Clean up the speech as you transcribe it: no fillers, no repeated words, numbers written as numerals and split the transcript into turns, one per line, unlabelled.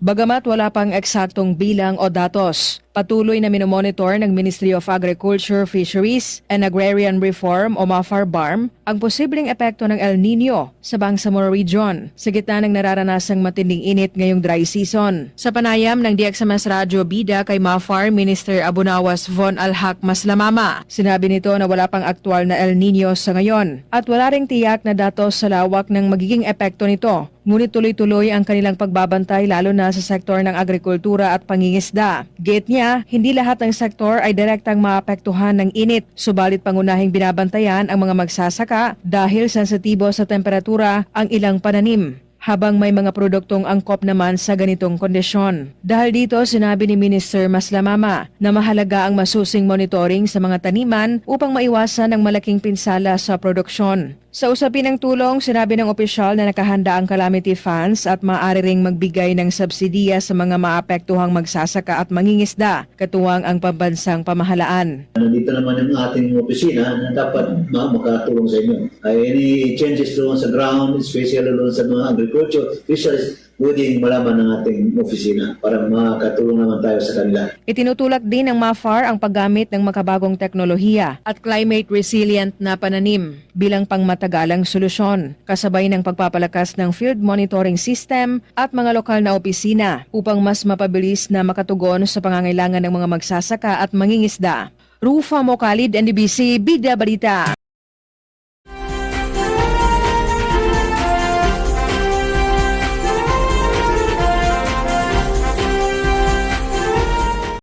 Bagamat wala pang eksaktong bilang o datos, patuloy na minomonitor ng Ministry of Agriculture, Fisheries and Agrarian Reform o MAFAR-BARM ang posibleng epekto ng El Nino sa Bangsamoro Region sa gitna ng nararanasang matinding init ngayong dry season. Sa panayam ng DXMS Radyo Bida kay MAFAR Minister Abunawas Von Alhak Maslamama, sinabi nito na wala pang aktwal na El Nino sa ngayon at wala ring tiyak na datos sa lawak ng magiging epekto nito. Ngunit tuloy-tuloy ang kanilang pagbabantay lalo na sa sektor ng agrikultura at pangingisda. Gate niya, hindi lahat ng sektor ay direktang maapektuhan ng init, subalit pangunahing binabantayan ang mga magsasaka dahil sensitibo sa temperatura ang ilang pananim, habang may mga produktong angkop naman sa ganitong kondisyon. Dahil dito, sinabi ni Minister Maslamama na mahalaga ang masusing monitoring sa mga taniman upang maiwasan ang malaking pinsala sa produksyon. Sa usapin ng tulong, sinabi ng opisyal na nakahanda ang calamity funds at maaari ring magbigay ng subsidiya sa mga maapektuhang magsasaka at mangingisda, katuwang ang pambansang pamahalaan.
Nandito naman yung ating opisina na dapat makatulong sa inyo. Any changes doon sa ground, especially doon sa mga agriculture fisheries, pwedeng malaman ng ating opisina para makatulong naman tayo sa kanila.
Itinutulak din ng MAFAR ang paggamit ng makabagong teknolohiya at climate resilient na pananim bilang pangmatagalang solusyon, kasabay ng pagpapalakas ng field monitoring system at mga lokal na opisina upang mas mapabilis na makatugon sa pangangailangan ng mga magsasaka at mangingisda. Rufa Mocalid, NDBC, Bida Balita.